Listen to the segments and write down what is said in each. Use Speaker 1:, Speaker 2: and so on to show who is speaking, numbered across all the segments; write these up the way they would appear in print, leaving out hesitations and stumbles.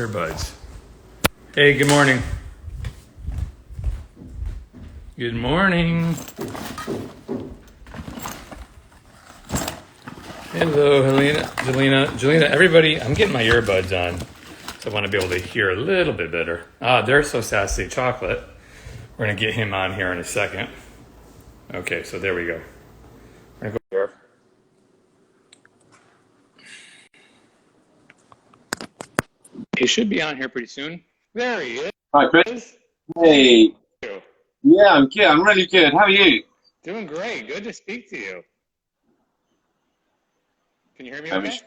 Speaker 1: earbuds. Hey, good morning. Good morning. Hello, Jelena, everybody. I'm getting my earbuds on, so I want to be able to hear a little bit better. They're so sassy. Chocolate. We're going to get him on here in a second. Okay, so there we go. We're going to go here. He should be on here pretty soon. There he is.
Speaker 2: Hi, Chris. Hey. Yeah, I'm good. I'm really good. How are you?
Speaker 1: Doing great. Good to speak to you. Can you hear me okay?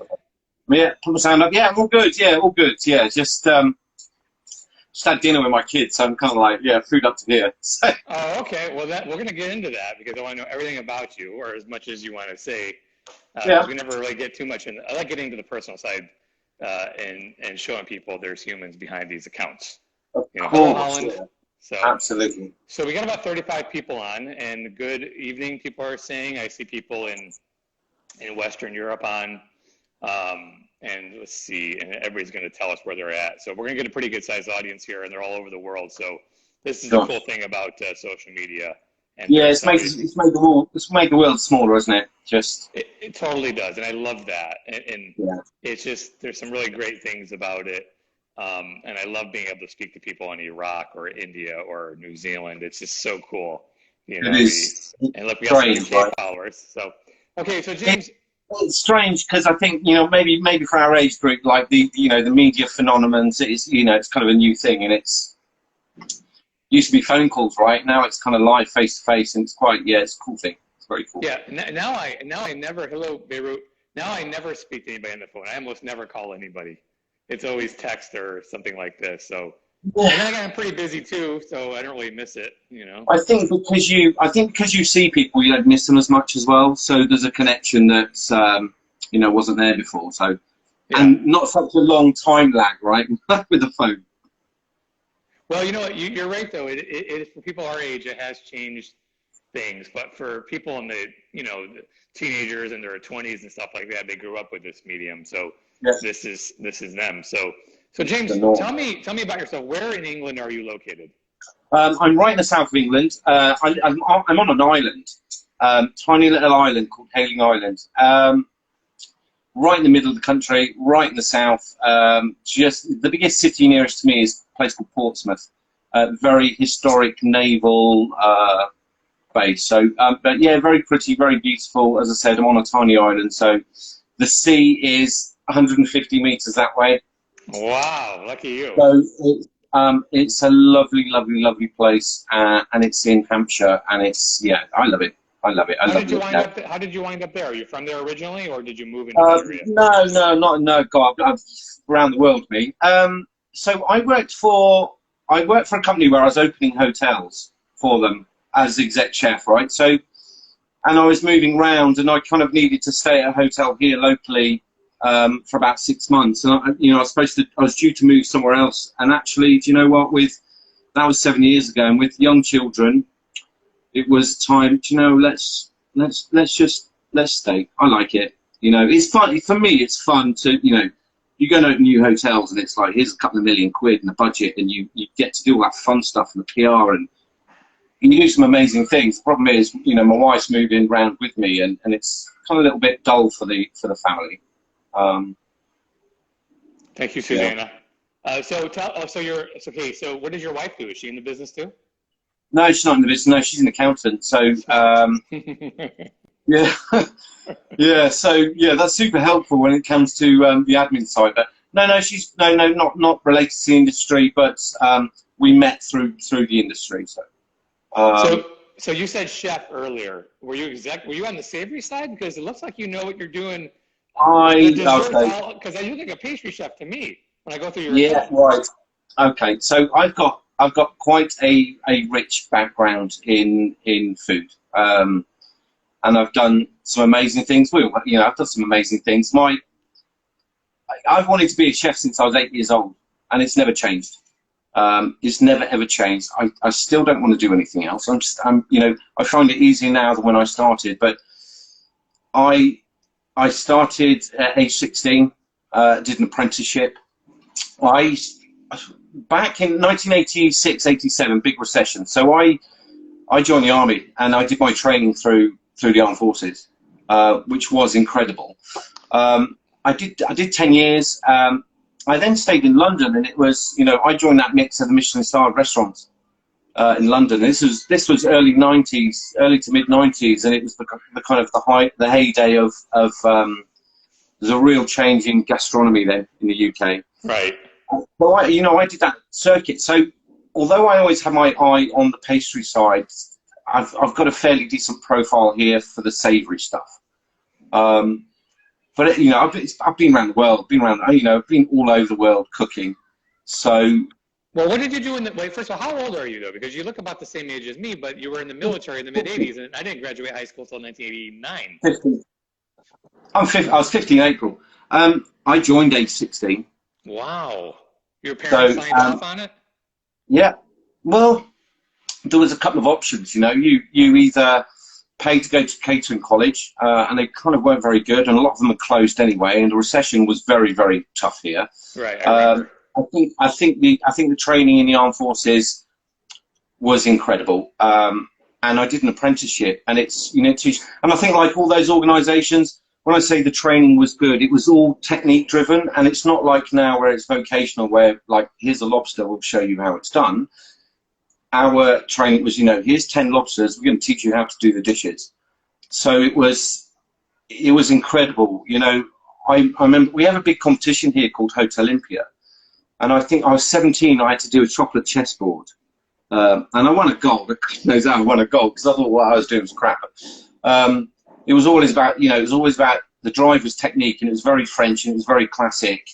Speaker 2: Yeah, put my sound up. Yeah, I'm all good. Yeah, all good. Yeah, just had dinner with my kids, so I'm kind of like, yeah, food up to here. So.
Speaker 1: Oh, okay. Well, we're going to get into that because I want to know everything about you, or as much as you want to say.
Speaker 2: Yeah.
Speaker 1: We never really get too much in. I like getting to the personal side and showing people there's humans behind these accounts.
Speaker 2: Of
Speaker 1: course,
Speaker 2: hello,
Speaker 1: Holland.
Speaker 2: Yeah.
Speaker 1: So,
Speaker 2: absolutely.
Speaker 1: So we got about 35 people on, and good evening, people are saying. I see people in Western Europe on, and let's see, and everybody's going to tell us where they're at. So we're going to get a pretty good sized audience here, and they're all over the world. So this is the cool thing about social media. And
Speaker 2: yeah, it's made the world smaller, isn't it?
Speaker 1: It totally does, and I love that. And yeah. It's just there's some really great things about it. And I love being able to speak to people in Iraq or India or New Zealand. It's just so cool,
Speaker 2: It is.
Speaker 1: And look, we got some UK followers. So, okay, so James,
Speaker 2: it's strange because I think maybe for our age group, like the media phenomenon is it's kind of a new thing, and it's used to be phone calls, right? Now it's kind of live, face to face, and it's it's a cool thing. It's very cool.
Speaker 1: Yeah. Now I never Beirut. Now I never speak to anybody on the phone. I almost never call anybody. It's always text or something like this. So, and then I'm pretty busy too, so I don't really miss it.
Speaker 2: I think because you see people, you don't miss them as much as well. So there's a connection that wasn't there before. So, and not such a long time lag, right, with the phone.
Speaker 1: Well, you're right though. It for people our age, it has changed things. But for people in the the teenagers in their 20s and stuff like that, they grew up with this medium. So. Yes. This is them. So James, tell me about yourself. Where in England are you located?
Speaker 2: I'm right in the south of England. I'm on an island, tiny little island called Hayling Island, right in the middle of the country, right in the south. Just the biggest city nearest to me is a place called Portsmouth, very historic naval base. So, but yeah, very pretty, very beautiful. As I said, I'm on a tiny island, so the sea is 150 meters that way.
Speaker 1: Wow, lucky you.
Speaker 2: So it's a lovely, lovely, lovely place, and it's in Hampshire, and I love it. I love it.
Speaker 1: How did you wind up there? Are you from there originally, or did you move into the area?
Speaker 2: No. God, I'm around the world, me. So I worked for a company where I was opening hotels for them as exec chef, right? So, and I was moving around, and I kind of needed to stay at a hotel here locally. For about 6 months, and I was due to move somewhere else. And actually, do you know what? That was 7 years ago, and with young children, it was time. Do you know? Let's stay. I like it. It's fun for me. It's fun to you go and open new hotels, and it's like here's a couple of $1 million in the budget, and you get to do all that fun stuff and the PR, and you do some amazing things. The problem is, my wife's moving around with me, and it's kind of a little bit dull for the family.
Speaker 1: Thank you, Susanna. Yeah. So what does your wife do? Is she in the business too?
Speaker 2: No, she's not in the business. No, she's an accountant. So, yeah, yeah. So, yeah, that's super helpful when it comes to the admin side. But she's not related to the industry, but we met through the industry. So,
Speaker 1: so you said chef earlier. Were you on the savory side? Because it looks like you know what you're doing. Because you look like a pastry chef to me when I go through your
Speaker 2: right. Okay, so I've got quite a rich background in food, and I've done some amazing things. I've done some amazing things. I've wanted to be a chef since I was 8 years old, and it's never changed. It's never ever changed. I still don't want to do anything else. I find it easier now than when I started, but I started at age 16, did an apprenticeship, I back in 1986, 87, big recession. So I joined the army and I did my training through the armed forces, which was incredible. I did 10 years. I then stayed in London, and it was, I joined that mix of the Michelin-starred restaurants in London. This was early 90s, early to mid 90s, and it was the kind of the heyday of there's a real change in gastronomy then in the UK.
Speaker 1: Right.
Speaker 2: Well, I did that circuit. So although I always had my eye on the pastry side, I've got a fairly decent profile here for the savoury stuff. But I've been around the world, I've been all over the world cooking. So.
Speaker 1: Well, what did you do wait, first of all, how old are you though? Because you look about the same age as me, but you were in the military in the mid 80s, and I didn't graduate high school until 1989.
Speaker 2: 15. I was 15 in April. I joined age 16.
Speaker 1: Wow. Your parents signed off on it?
Speaker 2: Yeah. Well, there was a couple of options, You either paid to go to catering college, and they kind of weren't very good, and a lot of them were closed anyway, and the recession was very, very tough here.
Speaker 1: Right.
Speaker 2: I think the training in the armed forces was incredible, and I did an apprenticeship, and it's and I think like all those organisations, when I say the training was good, it was all technique driven, and it's not like now where it's vocational, where like here's a lobster, we'll show you how it's done. Our training was, here's 10 lobsters, we're going to teach you how to do the dishes. So it was incredible. I remember we have a big competition here called Hotel Olympia, and I think I was 17. I had to do a chocolate chessboard, and I won a gold. God knows how I won a gold, because I thought what I was doing was crap. It was always about, the driver's technique, and it was very French, and it was very classic,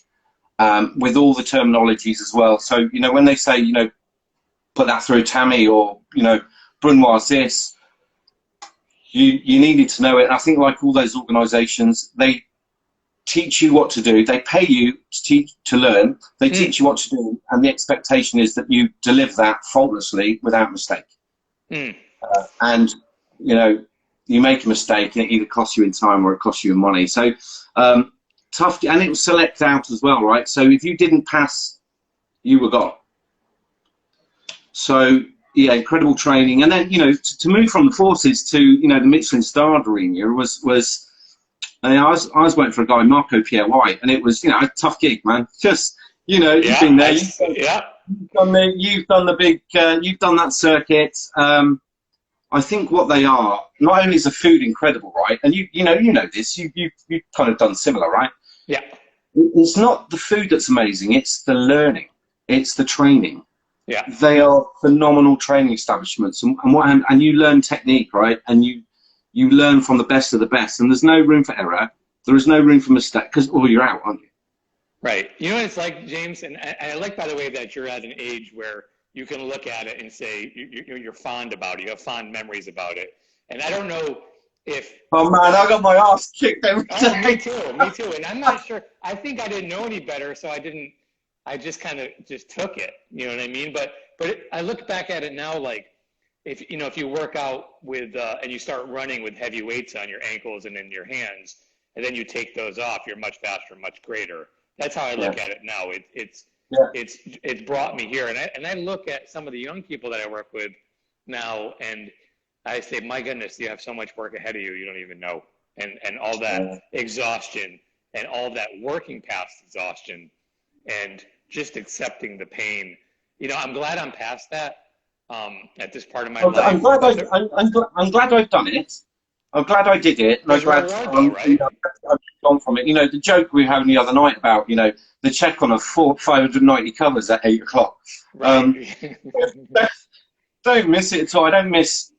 Speaker 2: with all the terminologies as well. So, when they say, put that through Tammy, or, Brunoise this, you needed to know it. And I think like all those organisations, they teach you what to do. They pay you to learn. They teach you what to do, and the expectation is that you deliver that faultlessly without mistake. And, you make a mistake and it either costs you in time or it costs you in money. So tough, and it was select out as well, right? So if you didn't pass, you were gone. So yeah, incredible training. And then, to move from the forces to, the Michelin starred arena was I was working for a guy, Marco Pierre White, and it was, a tough gig, man. Just, you've been there. You've done the big, you've done that circuit. I think what they are, not only is the food incredible, right? And you know this, you've kind of done similar, right?
Speaker 1: Yeah.
Speaker 2: It's not the food that's amazing, it's the learning, it's the training.
Speaker 1: Yeah.
Speaker 2: They are phenomenal training establishments, and you learn technique, right? And you learn from the best of the best, and there's no room for error, there is no room for mistake, because you're out, aren't you?
Speaker 1: Right. You know what it's like, James, and I like, by the way, that you're at an age where you can look at it and say you're fond about it. You have fond memories about it. And I don't know if... Oh, man,
Speaker 2: I got my ass kicked every day.
Speaker 1: Me too. And I'm not sure. I think I didn't know any better, so I just kind of just took it. You know what I mean? But I look back at it now, like, if you work out with, and you start running with heavy weights on your ankles and in your hands, and then you take those off, you're much faster, much greater. That's how I look at it now. It's brought me here, and I look at some of the young people that I work with now, and I say, my goodness, you have so much work ahead of you, you don't even know, and all that exhaustion, and all that working past exhaustion, and just accepting the pain. I'm glad I'm past that at this part of my life.
Speaker 2: I'm glad I've done it. I'm glad I did it. And I'm glad I've gone from it. The joke we were having the other night about, the check on 590 covers at 8 o'clock.
Speaker 1: Right.
Speaker 2: Don't miss it at all. I don't miss.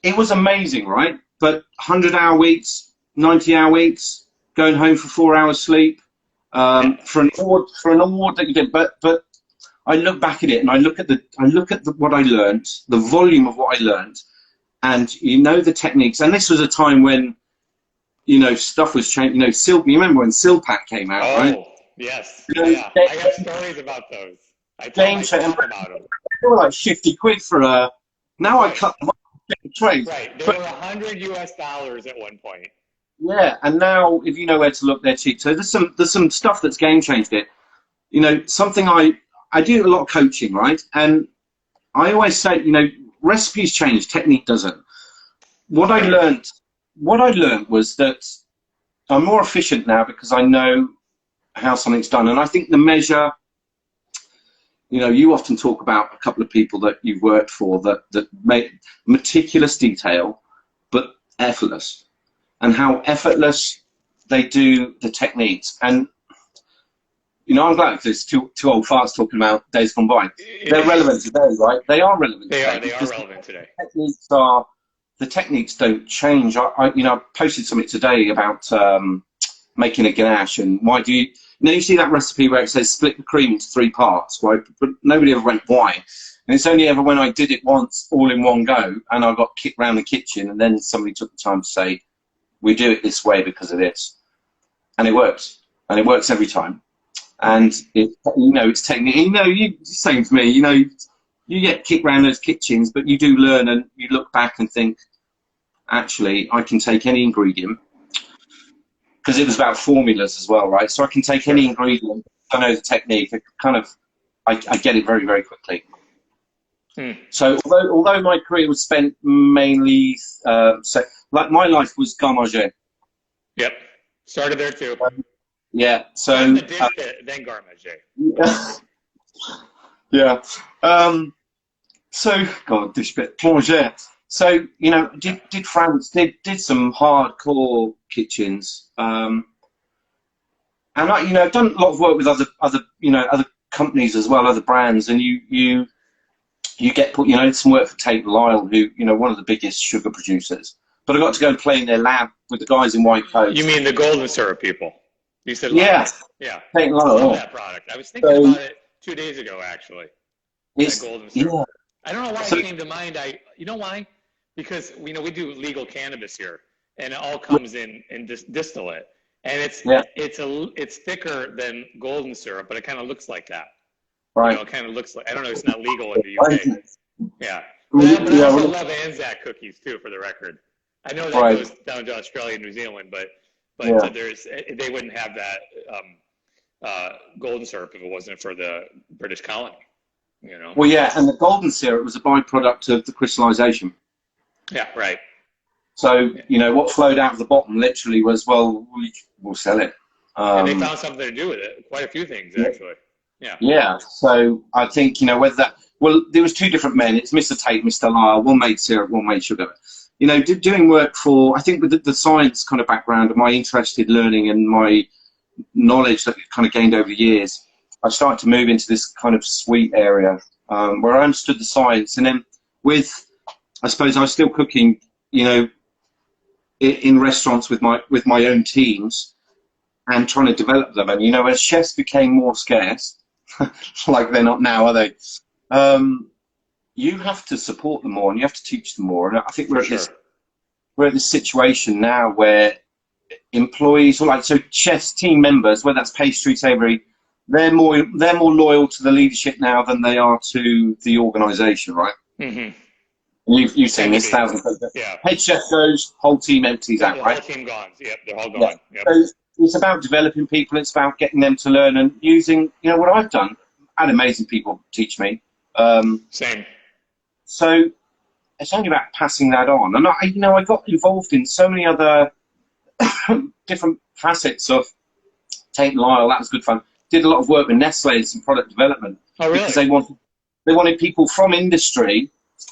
Speaker 2: It was amazing, right? But 100-hour weeks, 90-hour weeks, going home for 4 hours sleep, for an award that you did. But I look back at it and I look at what I learned, the volume of what I learned, and the techniques. And this was a time when stuff was changing. You remember when Silpak came out, right?
Speaker 1: Oh, yes. Yeah. I have stories about those. I talk about them.
Speaker 2: They were like 50 quid for a. Now I cut them off the trade.
Speaker 1: Right. They were $100 at one point.
Speaker 2: Yeah, and now if you know where to look, they're cheap. So there's some stuff that's game changed it. you know, something I do a lot of coaching, right? And I always say, you know, recipes change, technique doesn't. What I learned, was that I'm more efficient now because I know how something's done. And I think the measure, you know, you often talk about a couple of people that you've worked for that make meticulous detail, but effortless, and how effortless they do the techniques. And, you know, I'm glad because it's two old farts talking about days gone by. They're relevant today, right? They are relevant today.
Speaker 1: They are relevant today.
Speaker 2: The techniques don't change. You know, I posted something today about making a ganache, and why do you know, you see that recipe where it says split the cream into 3 parts, right? But nobody ever went why. And it's only ever when I did it once all in one go and I got kicked around the kitchen and then somebody took the time to say, we do it this way because of this. And it works. And it works every time. And it, you know, it's technique. You know, same to me, you know, you get kicked around those kitchens, but you do learn and you look back and think, actually, I can take any ingredient, because it was about formulas as well, right? So I can take any ingredient, I know the technique, I get it very, very quickly. So although my career was spent mainly, like my life was garde.
Speaker 1: Yep, started there too.
Speaker 2: Yeah, so
Speaker 1: then garde.
Speaker 2: Yeah. So God, dish bit plongeur. So, you know, did France did some hardcore kitchens, and you know, I've done a lot of work with other companies as well, other brands, and you get put, you know, some work for Tate & Lyle, who, you know, one of the biggest sugar producers. But I got to go and play in their lab with the guys in white coats.
Speaker 1: You mean the golden syrup people? You said
Speaker 2: yeah,
Speaker 1: yeah.
Speaker 2: Tate & Lyle.
Speaker 1: I love that product. I was thinking about it 2 days ago, actually. That golden syrup. Yeah. I don't know why it came to mind. You know why? Because we do legal cannabis here, and it all comes in distillate, and it's thicker than golden syrup, but it kind of looks like that.
Speaker 2: Right.
Speaker 1: You know, it kind of looks like, I don't know, it's not legal in the UK. Yeah. But I also love Anzac cookies too, for the record. I know that goes down to Australia and New Zealand, but they wouldn't have that golden syrup if it wasn't for the British colony. You know.
Speaker 2: Well, yeah, and the golden syrup was a byproduct of the crystallization.
Speaker 1: Yeah, right.
Speaker 2: So, you know, what flowed out of the bottom literally was, well, we'll sell it.
Speaker 1: And they found something to do with it. Quite a few things, actually. Yeah.
Speaker 2: Yeah. So I think, you know, whether that, well, there was 2 different men. It's Mr. Tate, Mr. Lyle. One made syrup, one made sugar. You know, doing work for, I think with the science kind of background and my interest in learning and my knowledge that we've kind of gained over the years, I started to move into this kind of sweet area where I understood the science. And then I suppose I was still cooking, you know, in restaurants with my own teams and trying to develop them. And, you know, as chefs became more scarce, like they're not now, are they? You have to support them more and you have to teach them more. And I think we're at this situation now where employees, or like, so chefs, team members, whether that's pastry, savoury, they're more loyal to the leadership now than they are to the organisation, right? Mm-hmm. You've seen this thousands of times. Yeah. Head chef goes, whole team empties out, right?
Speaker 1: The whole team gone. Yep, they're all gone.
Speaker 2: Yeah. Yep. So it's about developing people. It's about getting them to learn and using, you know, what I've done. I had amazing people teach me.
Speaker 1: Same.
Speaker 2: So it's only about passing that on. And I got involved in so many other different facets of Tate & Lyle. That was good fun. Did a lot of work with Nestle and some product development.
Speaker 1: Oh, really?
Speaker 2: Because they wanted people from industry.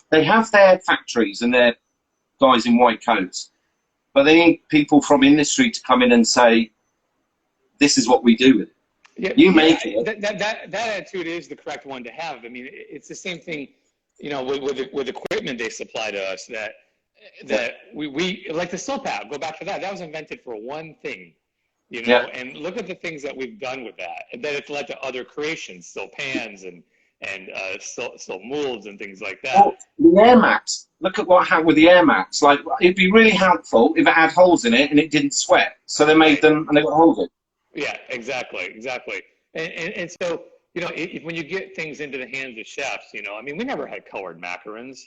Speaker 2: They have their factories and their guys in white coats, but they need people from industry to come in and say, this is what we do with it.
Speaker 1: Yeah,
Speaker 2: you make it.
Speaker 1: That attitude is the correct one to have. I mean, it's the same thing, you know, with equipment they supply to us that we like the Silpat. Go back to that. That was invented for one thing, you know, and look at the things that we've done with that. And then it's led to other creations, still pans and still molds and things like that.
Speaker 2: Well, the Air Max, look at what happened with the Air Max. Like, it'd be really helpful if it had holes in it and it didn't sweat. So they made them and they got holes in it.
Speaker 1: Yeah, exactly. And so, you know, when you get things into the hands of chefs, you know, I mean, we never had colored macarons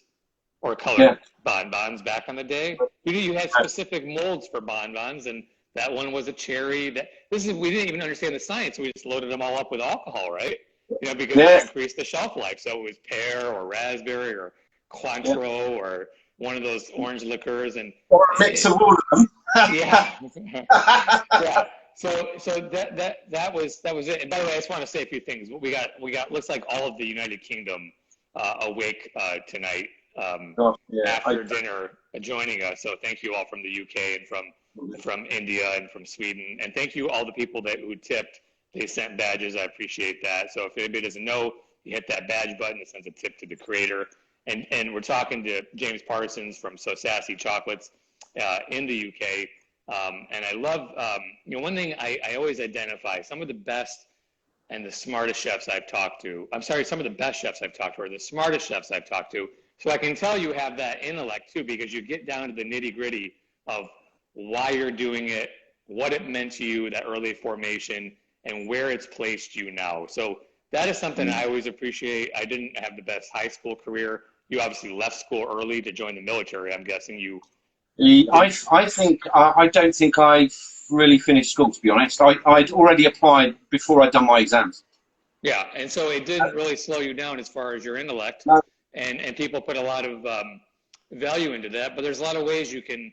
Speaker 1: or colored bonbons back in the day. You had specific molds for bonbons, and That one was a cherry. We didn't even understand the science. We just loaded them all up with alcohol, right? You know, because it increased the shelf life. So it was pear or raspberry or Cointreau or one of those orange liqueurs, and
Speaker 2: or a mix of all of them.
Speaker 1: yeah, yeah. So that was it. And by the way, I just want to say a few things. We got looks like all of the United Kingdom awake tonight after dinner joining us. So thank you all from the UK and from India and from Sweden, and thank you all the people who tipped. They sent badges. I appreciate that. So if anybody doesn't know, you hit that badge button. It sends a tip to the creator. And we're talking to James Parsons from So Sassy Chocolates in the UK. And I love, one thing I always identify, some of the best and the smartest chefs I've talked to, some of the best chefs I've talked to are the smartest chefs I've talked to. So I can tell you have that intellect too, because you get down to the nitty gritty of why you're doing it, what it meant to you, that early formation, and where it's placed you now. So that is something I always appreciate. I didn't have the best high school career. You obviously left school early to join the military. I'm guessing you.
Speaker 2: I don't think I really finished school, to be honest. I'd already applied before I'd done my exams.
Speaker 1: Yeah, and so it didn't really slow you down as far as your intellect.
Speaker 2: No.
Speaker 1: And people put a lot of value into that. But there's a lot of ways you can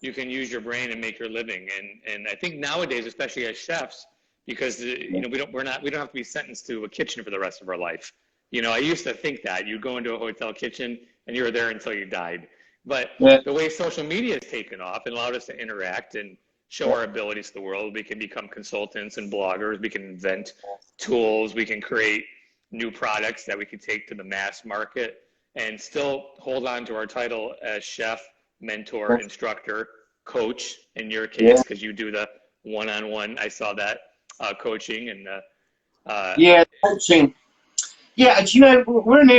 Speaker 1: use your brain and make your living. And I think nowadays, especially as chefs, because we don't have to be sentenced to a kitchen for the rest of our life. You know, I used to think that you go into a hotel kitchen and you were there until you died. But the way social media has taken off and allowed us to interact and show our abilities to the world, we can become consultants and bloggers. We can invent tools. We can create new products that we can take to the mass market and still hold on to our title as chef, mentor, instructor, coach in your case, because you do the one-on-one. I saw that coaching and
Speaker 2: coaching. Yeah, and we're in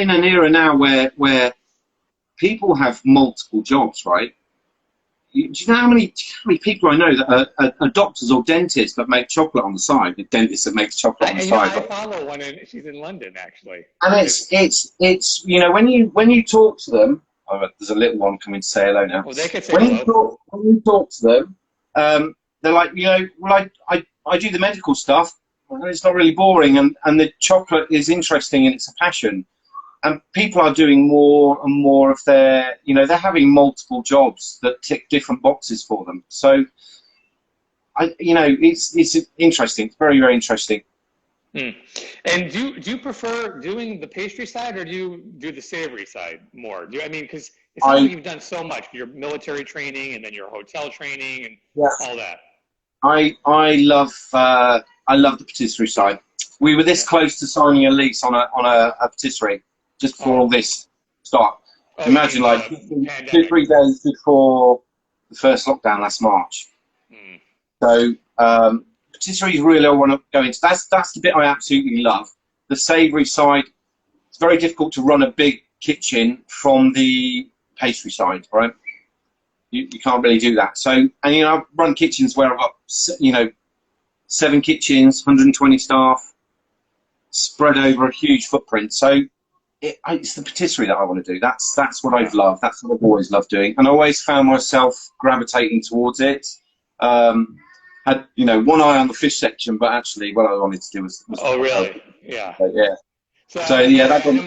Speaker 2: an era now where people have multiple jobs, right? Do you know how many people I know that are doctors or dentists that make chocolate on the side? The dentist that makes chocolate on the side.
Speaker 1: I follow one, and she's in London actually.
Speaker 2: And it's when you talk to them. Oh, there's a little one coming to say hello now.
Speaker 1: Well, they could say hello.
Speaker 2: When you talk to them, they're like, I do the medical stuff. It's not really boring, and the chocolate is interesting and it's a passion. And people are doing more and more of they're having multiple jobs that tick different boxes for them. So, it's interesting. It's very, very interesting.
Speaker 1: And do you prefer doing the pastry side or do you do the savory side more? Because it's like you've done so much, your military training and then your hotel training and all that. I love the patisserie side. We were this close to signing a lease on a patisserie just before all this started. Imagine 2-3 days before the first lockdown last March. So patisserie is really I want to go into. That's the bit I absolutely love. The savoury side. It's very difficult to run a big kitchen from the pastry side, right? You can't really do that. So, and I've run kitchens where I've got 7 kitchens, 120 staff, spread over a huge footprint. So it's the patisserie that I want to do. That's what I've loved. That's what I've always loved doing, and I always found myself gravitating towards it. Had one eye on the fish section, but actually what I wanted to do was oh really? Yeah.
Speaker 2: Yeah.
Speaker 1: So
Speaker 2: yeah, that got me.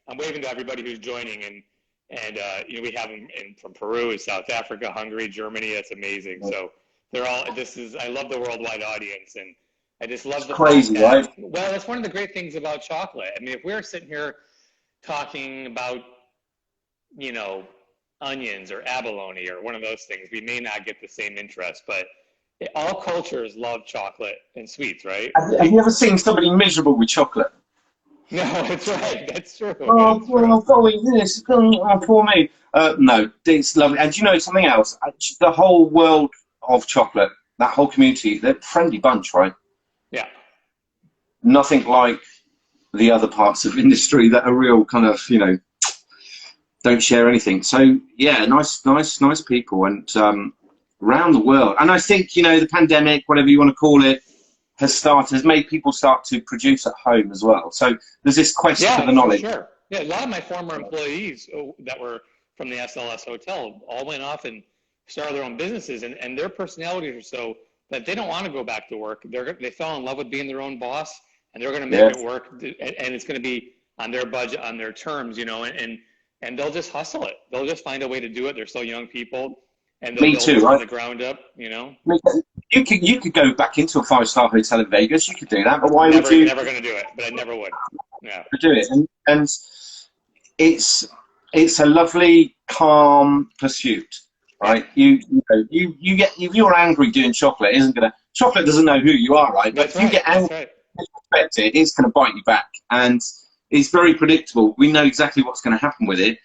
Speaker 1: I'm waving to everybody who's joining, and we have them from Peru, South Africa, Hungary, Germany. That's amazing. So they're all. I love the worldwide audience, and I just love the
Speaker 2: crazy, right?
Speaker 1: Well, that's one of the great things about chocolate. I mean, if we're sitting here talking about, onions or abalone or one of those things, we may not get the same interest. But all cultures love chocolate and sweets, right?
Speaker 2: Have you ever seen somebody miserable with chocolate?
Speaker 1: No, that's right. That's true.
Speaker 2: Oh, I'm going this. For me. No, it's lovely. And something else? The whole world of chocolate, that whole community, they're a friendly bunch, right?
Speaker 1: Yeah.
Speaker 2: Nothing like the other parts of industry that are real kind of, don't share anything. So, yeah, nice people and around the world. And I think, the pandemic, whatever you want to call it, has made people start to produce at home as well. So there's this quest for the knowledge.
Speaker 1: Sure. Yeah, a lot of my former employees that were from the SLS hotel all went off and start their own businesses, and their personalities are so that they don't want to go back to work. They fell in love with being their own boss, and they're going to make it work, and it's going to be on their budget, on their terms, and they'll just hustle it. They'll just find a way to do it. They're still young people, and they'll build it from the ground up,
Speaker 2: You could go back into a 5-star hotel in Vegas. You could do that, but why would you?
Speaker 1: Never going to do it, but I never would. Yeah.
Speaker 2: Do it, and it's a lovely, calm pursuit, right? You get, if you're angry doing chocolate, chocolate doesn't know who you are, right? But if you get angry, it's going to bite you back, and it's very predictable. We know exactly what's going to happen with it,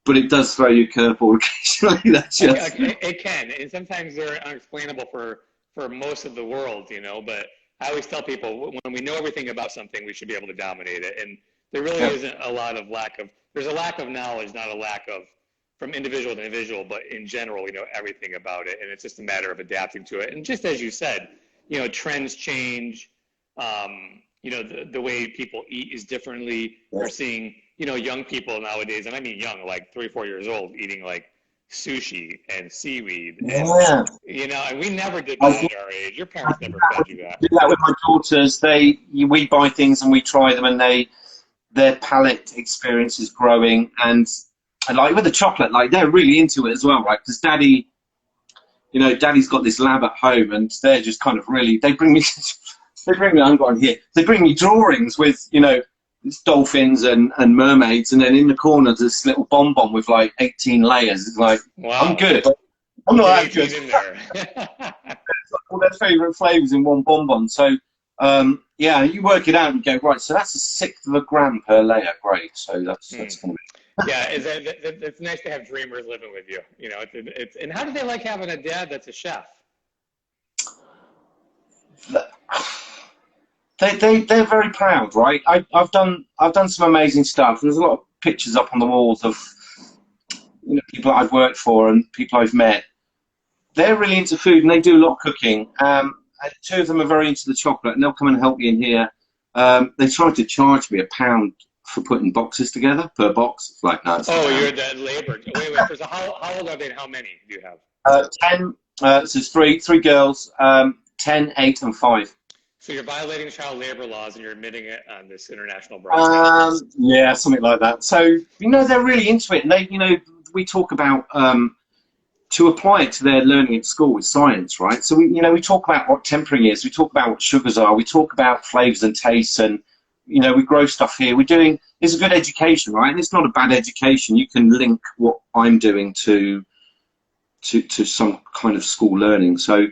Speaker 2: but it does throw you a curveball occasionally.
Speaker 1: It can, and sometimes they're unexplainable for most of the world, But I always tell people, when we know everything about something, we should be able to dominate it. And there really isn't a lot of there's a lack of knowledge, not a lack of from individual to individual, but in general, we know everything about it. And it's just a matter of adapting to it. And just as you said, trends change. The way people eat is differently. We're seeing, young people nowadays, and I mean young, like 3 or 4 years old, eating like sushi and seaweed. And, and we never did that at our age. Your parents never fed you that.
Speaker 2: I do that with my daughters. We buy things and we try them, and their palate experience is growing. And like with the chocolate, like they're really into it as well, right? Because Daddy's got this lab at home, and they're just kind of really, they bring me, I'm going here, they bring me drawings with, dolphins and mermaids, and then in the corner there's this little bonbon with like 18 layers. It's like, wow. I'm good. I'm not that good. In there. All their favourite flavours in one bonbon. So, you work it out and go, right, so that's 1/6 of a gram per layer. Great. So that's going to be...
Speaker 1: Yeah, it's nice to have dreamers living with you. And how do they like having a dad that's a chef?
Speaker 2: They're very proud, right? I've done some amazing stuff. There's a lot of pictures up on the walls of people I've worked for and people I've met. They're really into food, and they do a lot of cooking. 2 of them are very into the chocolate, and they'll come and help me in here. They tried to charge me £1 for putting boxes together per box. It's like, no.
Speaker 1: You're the labor. Wait. So how old are they, and how many do you have?
Speaker 2: 10. So it's three girls. 10, 8, and 5.
Speaker 1: So you're violating child labor laws, and you're admitting it on this international broadcast.
Speaker 2: Yeah, something like that. So they're really into it, and they, we talk about to apply it to their learning at school with science, right? So we talk about what tempering is, we talk about what sugars are, we talk about flavors and tastes, and we grow stuff here. It's a good education, right? And it's not a bad education. You can link what I'm doing to some kind of school learning. So.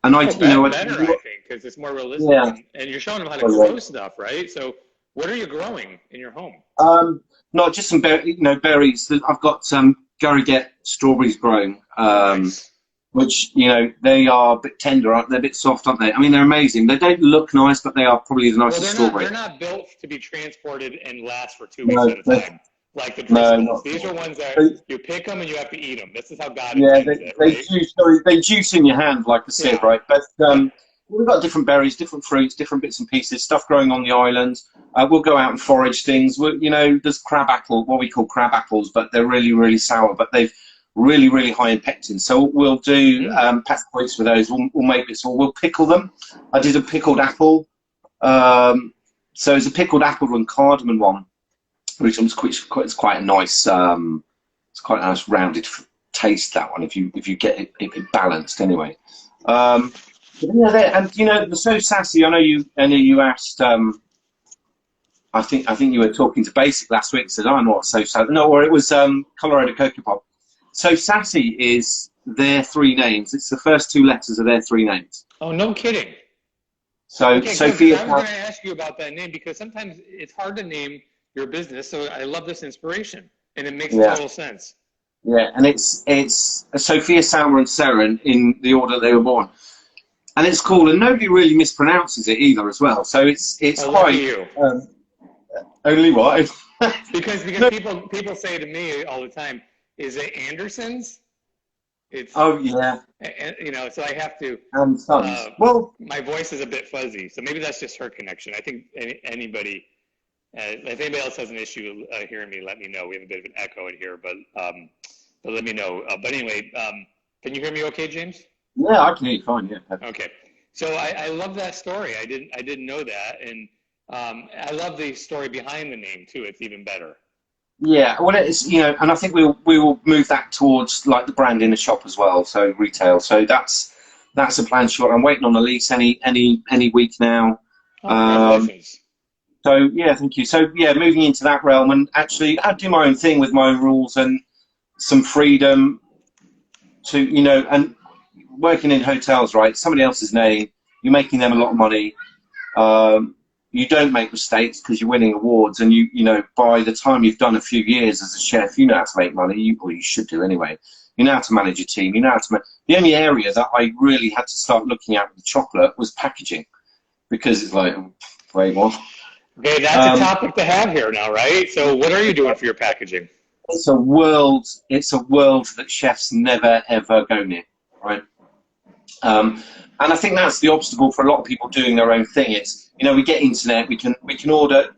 Speaker 2: And
Speaker 1: better, I think, because it's more realistic, and you're showing them how to grow stuff, right? So, what are you growing in your home?
Speaker 2: Not just some berries. I've got some Garriguette strawberries growing, nice. Which they are a bit tender, aren't they? They're a bit soft, aren't they? I mean, they're amazing. They don't look nice, but they are probably the nicest strawberry.
Speaker 1: They're not built to be transported and last for 2 weeks at a time. Like the Driscolls. These are ones that you pick them and you have to eat them. This is how God intends it, right?
Speaker 2: They juice in your hand like a sieve, right? But we've got different berries, different fruits, different bits and pieces, stuff growing on the islands. We'll go out and forage things. There's crab apple, what we call crab apples, but they're really, really sour, but they've really, really high in pectin. So we'll do pastel for those. We'll make this, or we'll pickle them. I did a pickled apple. So it's a pickled apple and cardamom one, which is quite a nice, it's quite a nice rounded taste, that one, if you get it balanced anyway. And they're so sassy. I know you asked. I think you were talking to Basic last week. Said, "I'm not so sassy." No, or it was Colorado Cocoa Pop. So sassy is their 3 names. It's the first 2 letters of their 3 names.
Speaker 1: Oh, no kidding.
Speaker 2: So Sophia.
Speaker 1: I was going to ask you about that name, because sometimes it's hard to name your business, so I love this inspiration, and it makes total sense.
Speaker 2: Yeah, and it's Sophia, Salma, and Seren in the order they were born, and it's cool, and nobody really mispronounces it either as well. So it's quite.
Speaker 1: You.
Speaker 2: Only what?
Speaker 1: because people say to me all the time, "Is it Anderson's?" It's and, so I have to.
Speaker 2: And Sons. Well,
Speaker 1: my voice is a bit fuzzy, so maybe that's just her connection. I think anybody. If anybody else has an issue hearing me, let me know. We have a bit of an echo in here, but let me know. But anyway, Can you hear me okay, James?
Speaker 2: Yeah, I can hear you fine. Yeah.
Speaker 1: Okay. So I love that story. I didn't know that, and I love the story behind the name too. It's even better.
Speaker 2: Yeah, well, it's and I think we will move that towards like the brand in the shop as well, so retail. So that's a plan. Short. I'm waiting on the lease any week now.
Speaker 1: Oh,
Speaker 2: Um,
Speaker 1: congratulations.
Speaker 2: so yeah, thank you. So yeah, moving into that realm, and actually I do my own thing with my own rules and some freedom to and working in hotels, right? Somebody else's name, you're making them a lot of money. Um, you don't make mistakes because you're winning awards, and by the time you've done a few years as a chef, you know how to make money, or you should do anyway. You know how to manage a team. You know how to. The only area that I really had to start looking at with chocolate was packaging, because it's like, wait, what?
Speaker 1: Okay, that's a
Speaker 2: Um,
Speaker 1: topic to have here now, right? So what are you doing for your packaging?
Speaker 2: it's a world. It's a world that chefs never ever go near, right? And I think that's the obstacle for a lot of people doing their own thing. It's we get internet, we can order,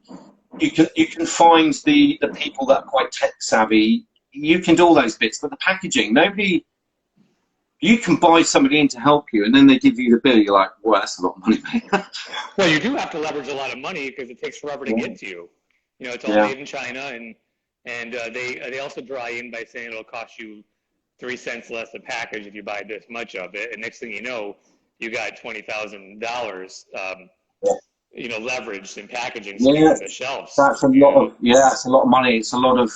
Speaker 2: you can find the people that are quite tech savvy. You can do all those bits, but the packaging, nobody. You can buy somebody in to help you, and then they give you the bill. You're like, well, that's a lot of money, mate.
Speaker 1: Well, you do have to leverage a lot of money because it takes forever to get to you. You know, it's all
Speaker 2: Yeah,
Speaker 1: made in China, and they also draw you in by saying it'll cost you 3 cents less a package if you buy this much of it. And next thing you know, you got $20,000,
Speaker 2: yeah,
Speaker 1: leveraged in packaging sitting
Speaker 2: yeah.
Speaker 1: on the shelves.
Speaker 2: That's a lot of it's a lot of money. It's a lot of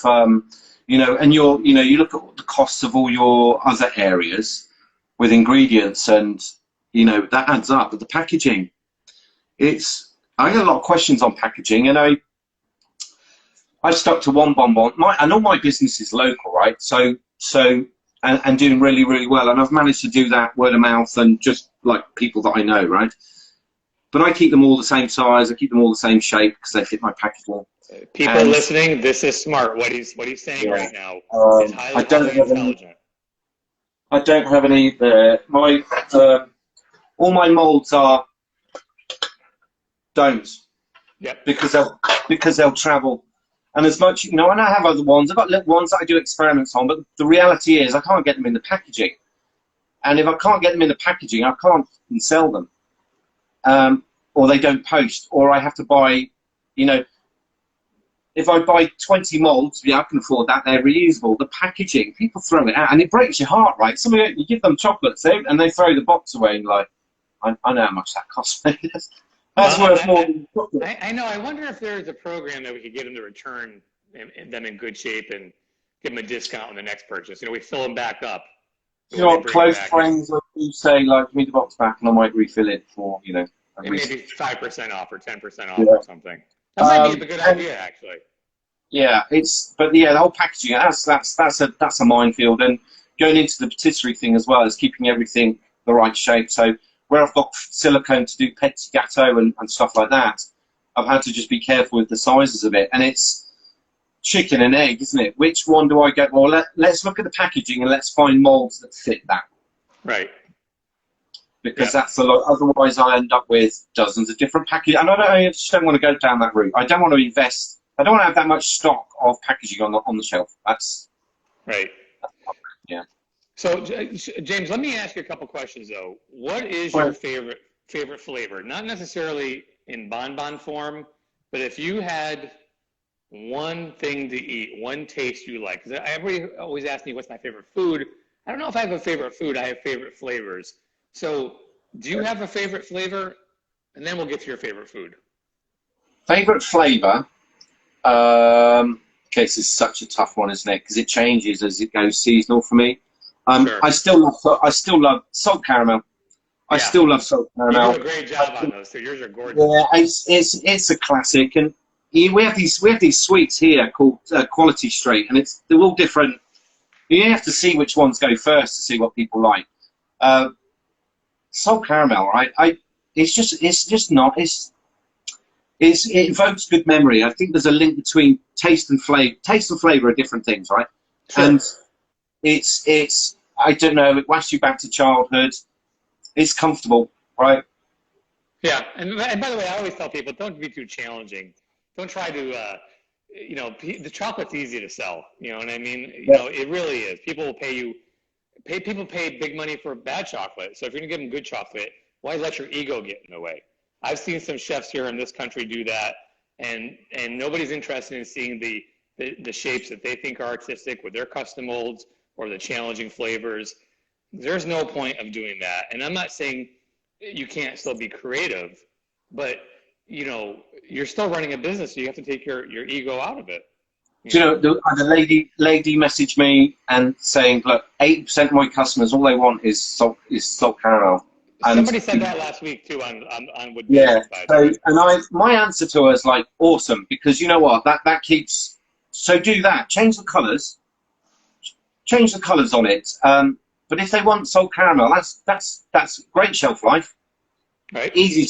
Speaker 2: and you look at the costs of all your other areas with ingredients, and that adds up. But the packaging, I get a lot of questions on packaging, and I've stuck to one bonbon. I know my business is local, right? And doing really, really well, and I've managed to do that word of mouth and just like people that I know, right? But I keep them all the same size. I keep them all the same shape because they fit my packaging.
Speaker 1: People
Speaker 2: And
Speaker 1: listening, this is smart. What he's saying
Speaker 2: yeah,
Speaker 1: right now is
Speaker 2: I
Speaker 1: highly,
Speaker 2: don't
Speaker 1: highly
Speaker 2: have any.
Speaker 1: intelligent.
Speaker 2: I don't have any. All my molds are don't
Speaker 1: Yep.
Speaker 2: because they'll travel. And as much, and I have other ones. I've got little ones that I do experiments on, but the reality is I can't get them in the packaging. And if I can't get them in the packaging, I can't sell them. Or they don't post, or I have to buy, if I buy 20 molds, yeah, I can afford that, they're reusable. The packaging, people throw it out, and it breaks your heart, right? You give them chocolates, and they throw the box away, and like, I know how much that costs me. That's
Speaker 1: Well,
Speaker 2: worth more than chocolate.
Speaker 1: I know. I wonder if there's a program that we could get them to return them in good shape and give them a discount on the next purchase. We fill them back up.
Speaker 2: You know
Speaker 1: When they
Speaker 2: what,
Speaker 1: bring them
Speaker 2: close
Speaker 1: back,
Speaker 2: friends, I do say, like, give me the box back, and I might refill it for, a reason.
Speaker 1: maybe 5% off or 10% off
Speaker 2: Yeah.
Speaker 1: or something. That might be a good
Speaker 2: And
Speaker 1: idea, actually.
Speaker 2: yeah, the whole packaging, that's a minefield, and going into the patisserie thing as well is keeping everything the right shape. So where I've got silicone to do petit gâteau and stuff like that, I've had to just be careful with the sizes of it, and it's chicken and egg, isn't it? Which one do I get? Well, let's look at the packaging and let's find molds that fit that,
Speaker 1: Right.
Speaker 2: because
Speaker 1: Yeah.
Speaker 2: that's a lot. Otherwise, I end up with dozens of different packages, and I just don't want to go down that route. I don't want to invest. I don't want to have that much stock of packaging on the shelf. That's
Speaker 1: Right.
Speaker 2: yeah.
Speaker 1: So, James, let me ask you a couple questions though. What is your
Speaker 2: Well,
Speaker 1: favorite flavor? Not necessarily in bonbon form, but if you had one thing to eat, one taste you like. Because everybody always asks me what's my favorite food. I don't know if I have a favorite food. I have favorite flavors. So, do you have a favorite flavor? And then we'll get to your favorite food.
Speaker 2: favorite flavor. Okay, this is such a tough one, isn't it? Because it changes as it goes seasonal for me.
Speaker 1: Sure.
Speaker 2: I still love salt caramel. I
Speaker 1: Yeah.
Speaker 2: still love salt
Speaker 1: You do a
Speaker 2: caramel.
Speaker 1: great job on those too. Yours are gorgeous.
Speaker 2: Yeah, it's a classic, and we have these sweets here called Quality Street, and they're all different. You have to see which ones go first to see what people like. Uh, Salt caramel, right? It's just not. It evokes good memory. I think there's a link between taste and flavor. Taste and flavor are different things, right?
Speaker 1: Sure.
Speaker 2: And it's I don't know. It whacks you back to childhood. It's comfortable, right?
Speaker 1: Yeah, and by the way, I always tell people don't be too challenging. Don't try to, the chocolate's easy to sell. You know what I mean?
Speaker 2: Yeah.
Speaker 1: It really is. People will pay you people pay big money for bad chocolate. So if you're gonna give them good chocolate, why let your ego get in the way? I've seen some chefs here in this country do that, and nobody's interested in seeing the shapes that they think are artistic with their custom molds or the challenging flavors. There's no point of doing that. And I'm not saying you can't still be creative, but you know, you're still running a business, so you have to take your ego out of it.
Speaker 2: Do you know, the lady messaged me and saying, look, 80% of my customers, all they want is salt caramel. And
Speaker 1: somebody said that last week too on Wood
Speaker 2: yeah.
Speaker 1: Basics,
Speaker 2: So, my answer to her is like, awesome, because you know what, that keeps. So do that. Change the colours on it. But if they want salt caramel, that's great shelf life.
Speaker 1: right?
Speaker 2: Easy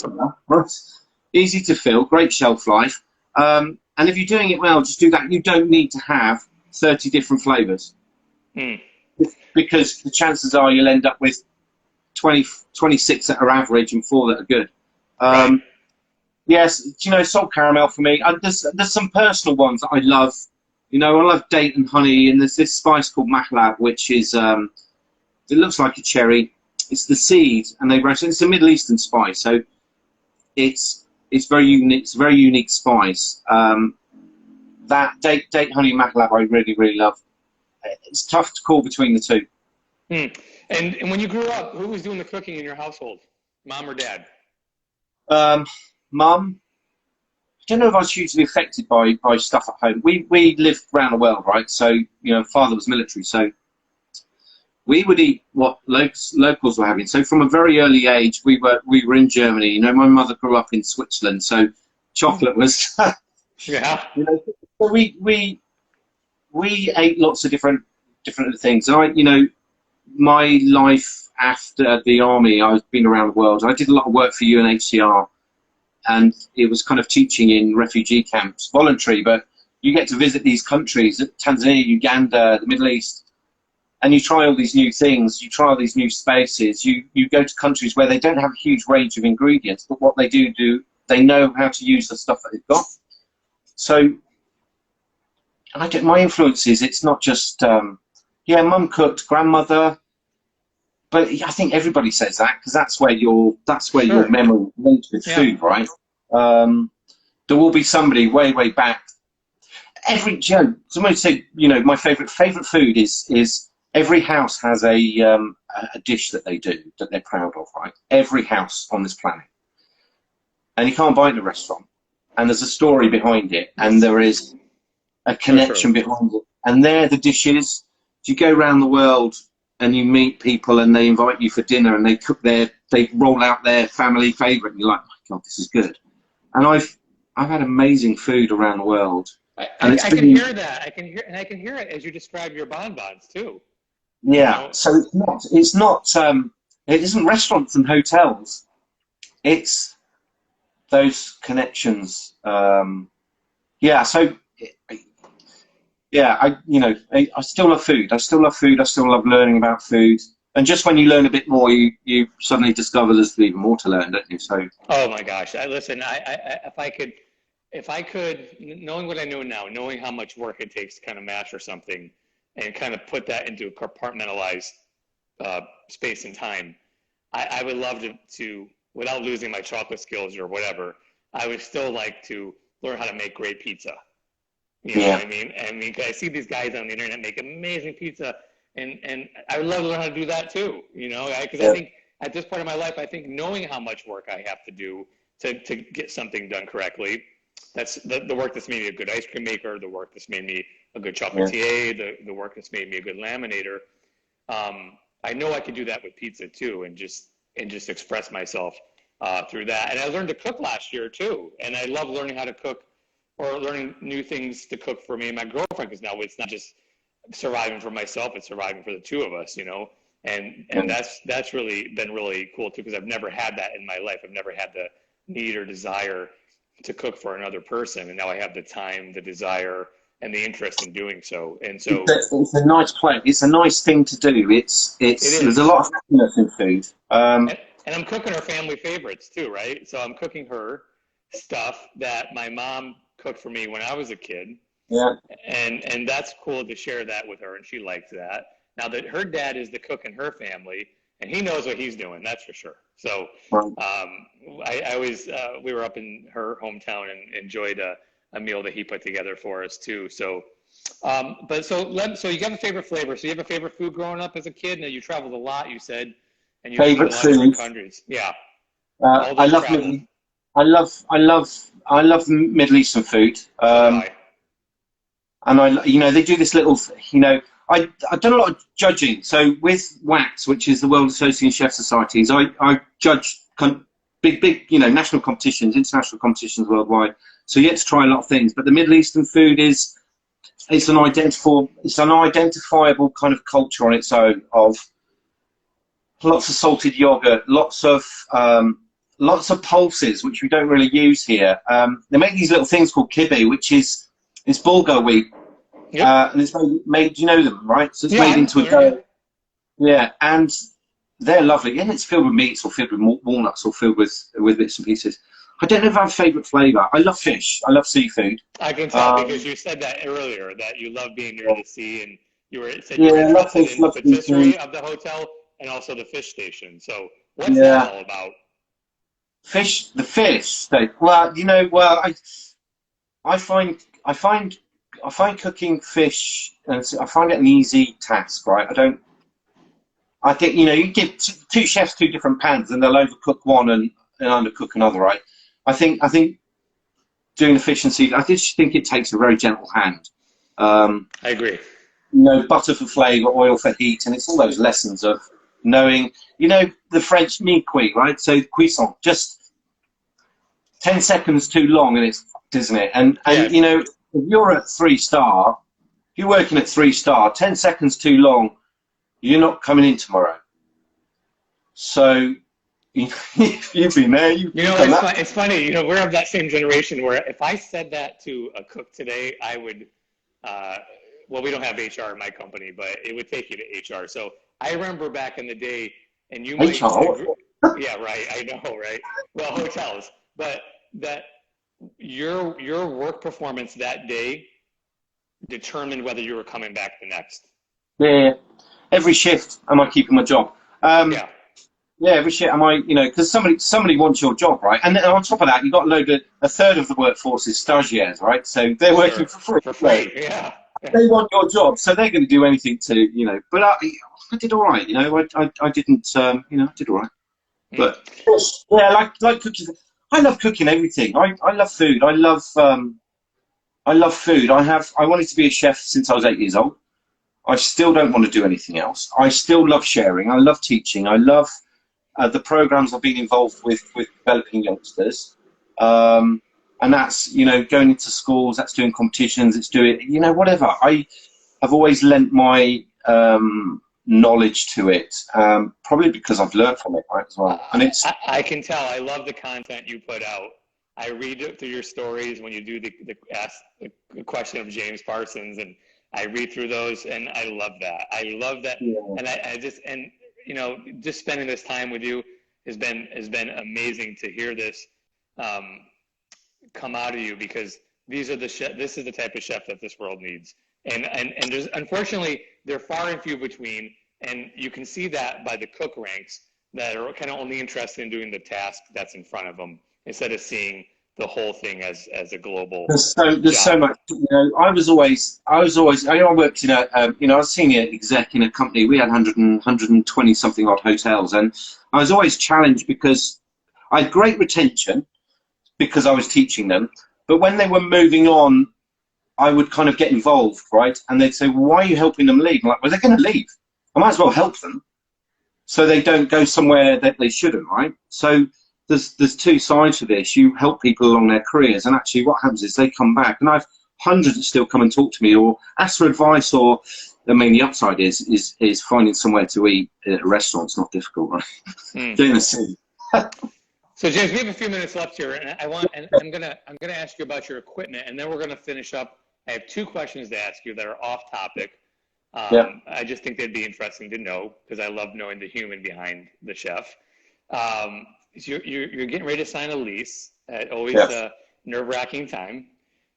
Speaker 2: to fill, great shelf life. And if you're doing it well, just do that. You don't need to have 30 different flavours. Because the chances are you'll end up with 26 that are average and 4 that are good.
Speaker 1: Right.
Speaker 2: Yes, you know, salt caramel for me. There's some personal ones that I love. You know, I love date and honey, and there's this spice called mahlab, which is it looks like a cherry. It's the seed, and they roast it. It's a Middle Eastern spice, so it's very unique. It's a very unique spice. That date honey mahlab I really love. It's tough to call between the two.
Speaker 1: And when you grew up, who was doing the cooking in your household, mom or dad?
Speaker 2: Mum. I don't know if I was hugely affected by stuff at home. We lived around the world, right? So, you know, father was military, so we would eat what locals were having. So from a very early age, we were in Germany. You know, my mother grew up in Switzerland, so chocolate was.
Speaker 1: Yeah.
Speaker 2: You know, so we ate lots of different things. And you know, my life after the army, I've been around the world. I did a lot of work for UNHCR. And it was kind of teaching in refugee camps, voluntary, but you get to visit these countries, Tanzania, Uganda, the Middle East, and you try all these new things, you try all these new spaces, you go to countries where they don't have a huge range of ingredients, but what they do, they know how to use the stuff that they've got. So my influences, it's not just, yeah, mum cooked, grandmother, but I think everybody says that because that's where your memory linked with food, right? There will be somebody way back. Somebody said, you know, my favorite food is every house has a dish that they do that they're proud of, right? Every house on this planet, and you can't buy it in a restaurant. And there's a story behind it, and there is a connection behind it, and they're the dishes. You go around the world and you meet people and they invite you for dinner and they roll out their family favourite and you're like, my God, this is good. And I've had amazing food around the world.
Speaker 1: I can hear that. I can hear it as you describe your bonbons too.
Speaker 2: Yeah.
Speaker 1: You know?
Speaker 2: So it isn't restaurants and hotels. It's those connections. Yeah. So. Yeah, I still love food. I still love learning about food. And just when you learn a bit more, you suddenly discover there's even more to learn, don't you? So.
Speaker 1: Oh my gosh! Listen, if I could, knowing what I know now, knowing how much work it takes to kind of master something, and kind of put that into a compartmentalized space and time, I would love to, without losing my chocolate skills or whatever, I would still like to learn how to make great pizza. You know what I mean? I see these guys on the internet make amazing pizza, and I would love to learn how to do that too. You know, because I think at this point in my life, I think knowing how much work I have to do to get something done correctly, that's the work that's made me a good ice cream maker, the work that's made me a good chocolatier, the work that's made me a good laminator. I know I can do that with pizza too, and just express myself through that. And I learned to cook last year too, and I love learning how to cook. Or learning new things to cook for me and my girlfriend, because now it's not just surviving for myself, it's surviving for the two of us, you know. And that's really been really cool too, because I've never had that in my life. I've never had the need or desire to cook for another person, and now I have the time, the desire, and the interest in doing so. And so
Speaker 2: it's a nice play. It's a nice thing to do. There's a lot of happiness in food.
Speaker 1: And I'm cooking her family favorites too, right? So I'm cooking her stuff that my mom cooked for me when I was a kid.
Speaker 2: Yeah.
Speaker 1: And that's cool to share that with her, and she liked that. Now that her dad is the cook in her family, and he knows what he's doing, that's for sure. So
Speaker 2: Right.
Speaker 1: I always we were up in her hometown and enjoyed a meal that he put together for us too. So, so you got a favorite flavor. So you have a favorite food growing up as a kid. Now you traveled a lot, you said, and you've eaten a
Speaker 2: Favorite
Speaker 1: lot of different
Speaker 2: food.
Speaker 1: countries. Yeah, all
Speaker 2: I
Speaker 1: those
Speaker 2: love
Speaker 1: travels.
Speaker 2: I love Middle Eastern food.
Speaker 1: So do I.
Speaker 2: And they do this little, I've done a lot of judging. So with WACS, which is the World Association of Chef Societies, I judge big, national competitions, international competitions worldwide. So you get to try a lot of things. But the Middle Eastern food it's an identifiable kind of culture on its own, of lots of salted yogurt, lots of pulses, which we don't really use here. They make these little things called kibbeh, which is it's bulgur wheat, and it's made. You know them, right? So it's made into a dough. Yeah, and they're lovely. And it's filled with meats, or filled with walnuts, or filled with bits and pieces. I don't know if I have a favourite flavour. I love fish. I love seafood.
Speaker 1: I can tell because you said that earlier, that you love being near the sea, and said you were
Speaker 2: Yeah, love
Speaker 1: interested
Speaker 2: fish,
Speaker 1: in the
Speaker 2: love
Speaker 1: patisserie
Speaker 2: seafood.
Speaker 1: of the hotel and also the fish station. So what's that
Speaker 2: Yeah,
Speaker 1: all about?
Speaker 2: the fish steak. Well, I find I find I find cooking fish. I find it an easy task, right? I think you give two chefs two different pans, and they'll overcook one and undercook another, right? I think doing the fish and seafood, I just think it takes a very gentle hand. Um,
Speaker 1: I agree.
Speaker 2: Butter for flavour, oil for heat, and it's all those lessons of knowing, the French mi-cuit, right? So cuisson, just 10 seconds too long and it's fucked, isn't it? And
Speaker 1: Yeah.
Speaker 2: if you're at 3-star, if you're working at 3-star, 10 seconds too long, you're not coming in tomorrow. So if you've been there,
Speaker 1: It's funny. We're of that same generation where if I said that to a cook today, I would. Well, we don't have HR in my company, but it would take you to HR. So I remember back in the day, and you might agree. Yeah, right. I know, right? Well, hotels, but that your work performance that day determined whether you were coming back the next.
Speaker 2: Yeah, every shift, am I keeping my job?
Speaker 1: Yeah.
Speaker 2: Yeah, every shift, am I, because somebody wants your job, right? And then on top of that, you've got a third of the workforce is stagiaires, right? So they're working for free.
Speaker 1: For free, yeah.
Speaker 2: They want your job, so they're going to do anything to. But I did all right, I didn't, I did all right. But yeah, like cooking. I love cooking everything. I love food. I love food. I wanted to be a chef since I was 8 years old. I still don't want to do anything else. I still love sharing. I love teaching. I love the programs I've been involved with developing youngsters. And that's, going into schools, that's doing competitions, it's doing, whatever. I've always lent my knowledge to it, probably because I've learned from it, right, as well. And
Speaker 1: I can tell. I love the content you put out. I read it through your stories when you do ask the question of James Parsons, and I read through those, and I love that. I love that, yeah. And I just just spending this time with you has been amazing to hear this come out of you, because this is the type of chef that this world needs, and there's, unfortunately, they're far and few between, and you can see that by the cook ranks that are kind of only interested in doing the task that's in front of them instead of seeing the whole thing as a global.
Speaker 2: There's so much. I worked in I was senior exec in a company. We had 120 something odd hotels, and I was always challenged because I had great retention because I was teaching them. But when they were moving on, I would kind of get involved, right? And they'd say, well, "Why are you helping them leave?" I'm like, "Well, they're going to leave. I might as well help them, so they don't go somewhere that they shouldn't, right?" So there's two sides to this. You help people along their careers, and actually what happens is they come back, and I've hundreds that still come and talk to me or ask for advice, or the upside is finding somewhere to eat at a restaurant. It's not difficult, right? Doing the same.
Speaker 1: So James, we have a few minutes left here, and I'm gonna ask you about your equipment, and then we're gonna finish up. I have two questions to ask you that are off topic. I just think they'd be interesting to know, because I love knowing the human behind the chef. So you're getting ready to sign a lease. Always a nerve-wracking time.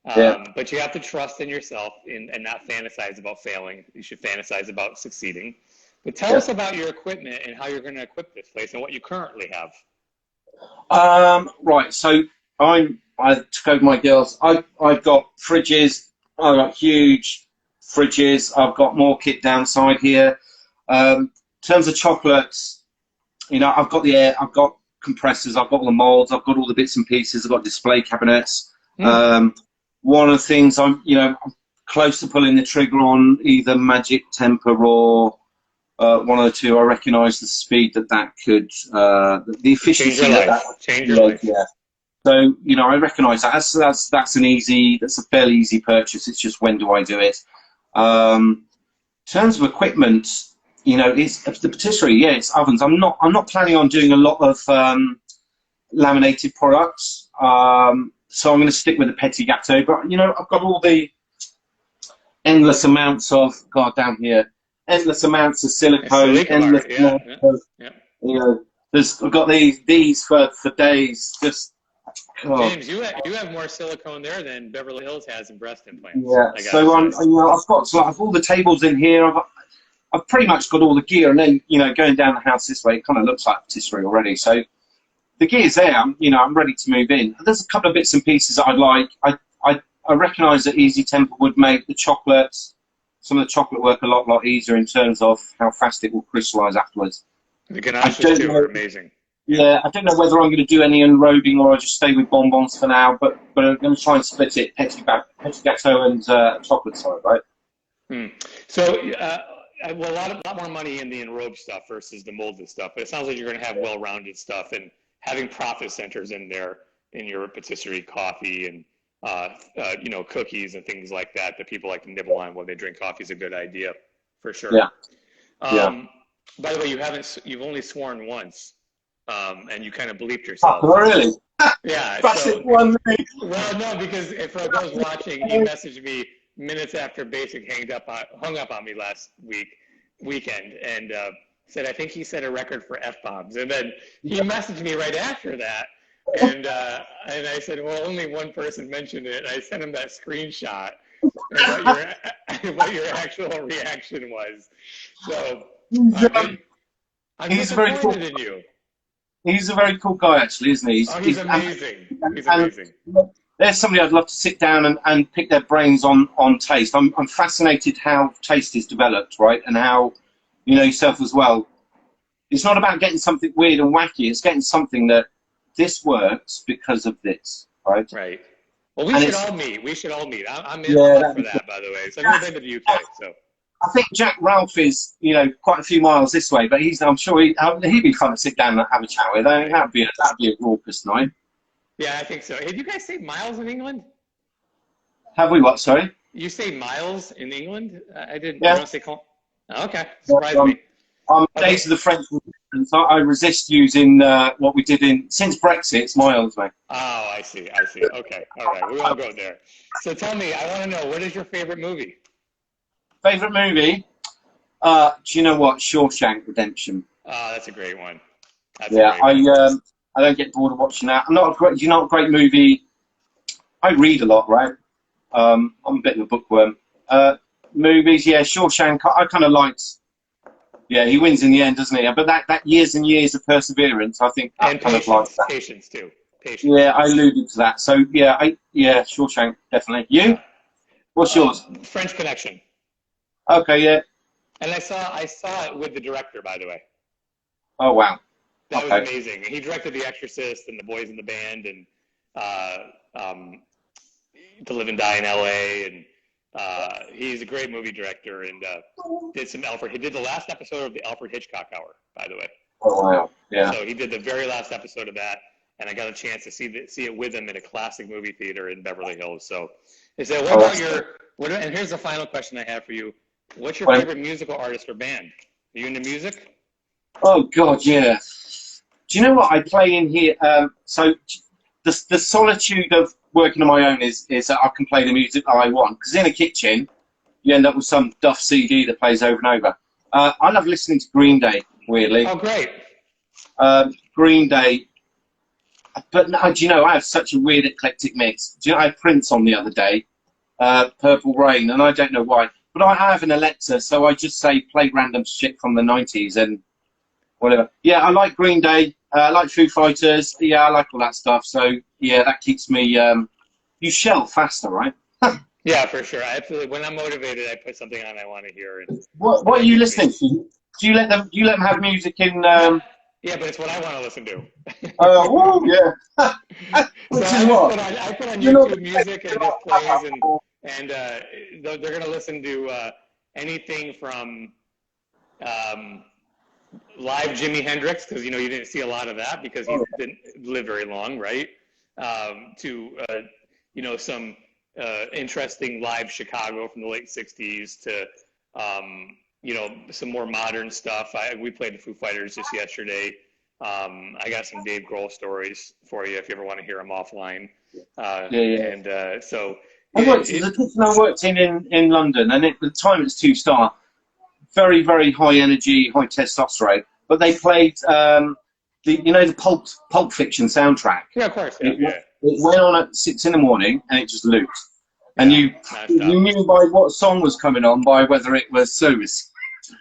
Speaker 2: Yeah.
Speaker 1: But you have to trust in yourself and not fantasize about failing. You should fantasize about succeeding. But tell
Speaker 2: Yeah.
Speaker 1: us about your equipment and how you're going to equip this place and what you currently have.
Speaker 2: Right. So I took over my girls. I've got fridges. I've got huge fridges. I've got more kit downside here. In terms of chocolates, you know, I've got the air. I've got compressors. I've got all the molds. I've got all the bits and pieces. I've got display cabinets. One of the things I'm close to pulling the trigger on either Magic Temper or one of the two. I recognise the speed that could, the efficiency that
Speaker 1: change your life.
Speaker 2: Yeah. So I recognise that. That's a fairly easy purchase. It's just when do I do it? In terms of equipment, it's the patisserie. Yeah, it's ovens. I'm not planning on doing a lot of laminated products. So I'm going to stick with the petit gâteau. But I've got all the endless amounts of endless amounts of silicone, endless amounts of, I've got these for days. Just
Speaker 1: James, you have more silicone there than Beverly Hills has in breast implants.
Speaker 2: Yeah. So I've got all the tables in here. I've pretty much got all the gear, and then going down the house this way, it kind of looks like patisserie already. So the gear's there. I'm ready to move in. There's a couple of bits and pieces that I'd like. I recognise that Easy Temper would make some of the chocolate work a lot easier in terms of how fast it will crystallise afterwards.
Speaker 1: The ganaches too are amazing.
Speaker 2: Yeah, I don't know whether I'm going to do any unrobing or I just stay with bonbons for now, but I'm going to try and split it, petit gâteau and chocolate side, right?
Speaker 1: So, a lot more money in the enrobed stuff versus the molded stuff, but it sounds like you're going to have well-rounded stuff, and having profit centers in there in your patisserie, coffee, and cookies and things like that people like to nibble on when they drink coffee is a good idea, for sure.
Speaker 2: Yeah.
Speaker 1: By the way, you've only sworn once, and you kind of bleeped yourself.
Speaker 2: Oh, really?
Speaker 1: Yeah.
Speaker 2: Well,
Speaker 1: no, because for those watching, he messaged me minutes after Basic hung up on me last weekend, and said, I think he set a record for F-bombs. And then he messaged me right after that, and I said, well, only one person mentioned it. And I sent him that screenshot and what your actual reaction was. So I'm disappointed in you.
Speaker 2: He's a very cool guy, actually, isn't he?
Speaker 1: He's amazing. He's amazing.
Speaker 2: There's somebody I'd love to sit down and pick their brains on taste. I'm fascinated how taste is developed, right? And how, yourself as well. It's not about getting something weird and wacky. It's getting something that this works because of this, right?
Speaker 1: Right. Well, we should all meet. I'm in for that, by the way. So I've never been to the UK, so.
Speaker 2: I think Jack Ralph is, quite a few miles this way, but I'm sure he'd be fun to sit down and have a chat with. That'd be a raucous night.
Speaker 1: Yeah, I think so. Hey, do you guys say miles in England?
Speaker 2: Have we what? Sorry.
Speaker 1: You say miles in England? I didn't.
Speaker 2: Yeah.
Speaker 1: I don't say. Okay, surprised me.
Speaker 2: Days of the French, I resist using what we did since Brexit. It's miles, mate.
Speaker 1: Oh, I see. Okay, all right. We won't go there. So tell me, I want to know, what is your favorite movie?
Speaker 2: Favorite movie? Do you know what? Shawshank Redemption.
Speaker 1: That's a great one.
Speaker 2: I don't get bored of watching that. Do you know what great movie? I read a lot, right? I'm a bit of a bookworm. Movies, yeah, Shawshank. I kind of liked. Yeah, he wins in the end, doesn't he? But that years and years of perseverance, I think.
Speaker 1: And patience too. Patience.
Speaker 2: Yeah, I alluded to that. So yeah, Shawshank definitely. You? What's yours?
Speaker 1: French Connection.
Speaker 2: Okay, yeah.
Speaker 1: And I saw it with the director, by the way.
Speaker 2: Oh wow.
Speaker 1: That was amazing. He directed The Exorcist and The Boys in the Band and To Live and Die in L.A. and he's a great movie director and did some Alfred. He did the last episode of the Alfred Hitchcock Hour, by the way.
Speaker 2: Oh wow! Yeah.
Speaker 1: So he did the very last episode of that, and I got a chance to see it with him in a classic movie theater in Beverly Hills. So, and here's the final question I have for you. What's your favorite musical artist or band? Are you into music?
Speaker 2: Oh God, yeah. Do you know what I play in here? So the solitude of working on my own is that I can play the music that I want. Because in a kitchen, you end up with some duff CD that plays over and over. I love listening to Green Day, weirdly.
Speaker 1: Oh, great.
Speaker 2: Green Day. but no, do you know, I have such a weird eclectic mix. Do you know, I had Prince on the other day, Purple Rain, and I don't know why. But I have an Alexa, so I just say play random shit from the 90s and whatever. Yeah, I like Green Day, I like Foo Fighters, yeah, I like all that stuff. So, yeah, that keeps me, you shell faster, right?
Speaker 1: Yeah, for sure. I absolutely. When I'm motivated, I put something on I want to hear. And
Speaker 2: What are you listening to? Do you let them have music in?
Speaker 1: Yeah, but it's what I want to listen to.
Speaker 2: Oh, yeah.
Speaker 1: So
Speaker 2: Which is what?
Speaker 1: I put on YouTube music and it just plays, and they're going to listen to anything from live Jimi Hendrix, because you didn't see a lot of that because he didn't live very long, right? To some interesting live Chicago from the late '60s to some more modern stuff. We played the Foo Fighters just yesterday. I got some Dave Grohl stories for you if you ever want to hear them offline. And so
Speaker 2: the kitchen I worked in London, and at the time it's 2-star, very, very high energy, high testosterone. But they played the Pulp Fiction soundtrack.
Speaker 1: Yeah, of course.
Speaker 2: It went on at 6 in the morning, and it just looped. And you knew by what song was coming on by whether it was service.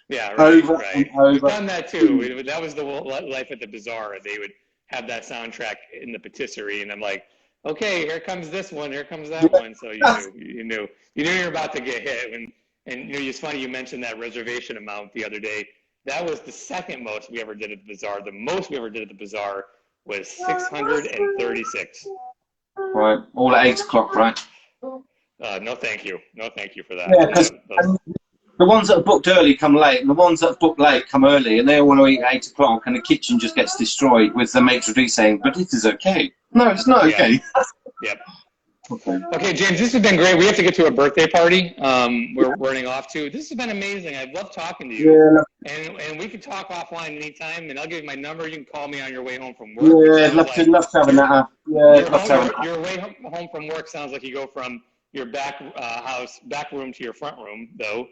Speaker 1: Yeah, right.
Speaker 2: Over
Speaker 1: right.
Speaker 2: and over.
Speaker 1: We've done that too. That was the life at the bazaar. They would have that soundtrack in the patisserie, and I'm like, okay, here comes this one, here comes that one. So you knew you're about to get hit. And it's funny you mentioned that reservation amount the other day. That was the second most we ever did at the bazaar. The most we ever did at the bazaar was 636.
Speaker 2: Right, all at 8 o'clock, right?
Speaker 1: No, thank you. No, thank you for that.
Speaker 2: Yeah, because the ones that are booked early come late, and the ones that are booked late come early, and they all want to eat at 8 o'clock, and the kitchen just gets destroyed with the maitre d' saying, "But it is okay." No, it's not okay.
Speaker 1: Yep. Okay, James, this has been great. We have to get to a birthday party. We're running off to. This has been amazing. I've loved talking to you. Yeah. And we can talk offline anytime, and I'll give you my number. You can call me on your way home from work.
Speaker 2: Yeah, I'd love to have a natter. Yeah,
Speaker 1: your way home from work sounds like you go from your back room to your front room, though.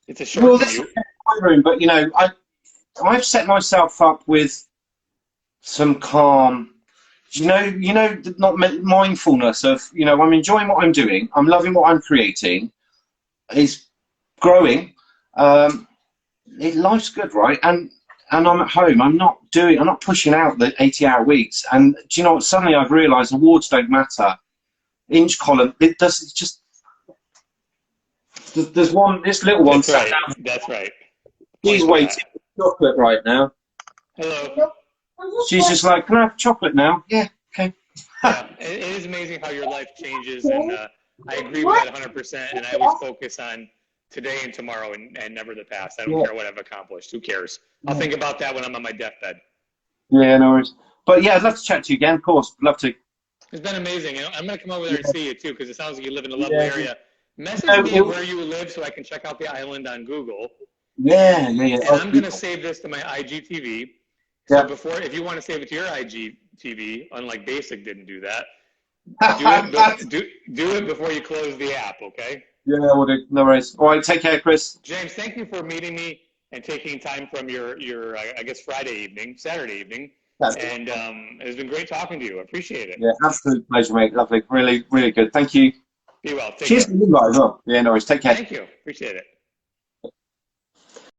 Speaker 1: It's a short commute.
Speaker 2: My room, but I've set myself up with some calm. Not mindfulness of, I'm enjoying what I'm doing. I'm loving what I'm creating. It's growing. Life's good, right? And I'm at home. I'm not pushing out the 80-hour weeks. And do you know what? Suddenly I've realised awards don't matter. Inch column, it does. It's just there's this little one.
Speaker 1: That's right. That's right.
Speaker 2: She's waiting for chocolate right now.
Speaker 1: Hello.
Speaker 2: She's just like, can I have chocolate now? Yeah, okay.
Speaker 1: Yeah, it is amazing how your life changes, and I agree with that 100%. And I always focus on today and tomorrow, and never the past. I don't care what I've accomplished. Who cares? I'll think about that when I'm on my deathbed.
Speaker 2: Yeah, no worries. But yeah, I'd love to chat to you again. Of course, love to.
Speaker 1: It's been amazing. I'm going to come over there and see you too, because it sounds like you live in a lovely area. Message me where you live so I can check out the island on Google.
Speaker 2: Yeah.
Speaker 1: And I'm going to save this to my IGTV. So if you want to save it to your IGTV, unlike Basic didn't do that, do it before you close the app, okay? Yeah,
Speaker 2: we'll do. No worries. All right, take care, Chris.
Speaker 1: James, thank you for meeting me and taking time from your I guess, Saturday evening. And it's been great talking to you. I appreciate it.
Speaker 2: Yeah, absolute pleasure, mate. Lovely. Really, really good. Thank you.
Speaker 1: Be well.
Speaker 2: Cheers to you guys as well. Yeah, no worries. Take care.
Speaker 1: Thank you. Appreciate it.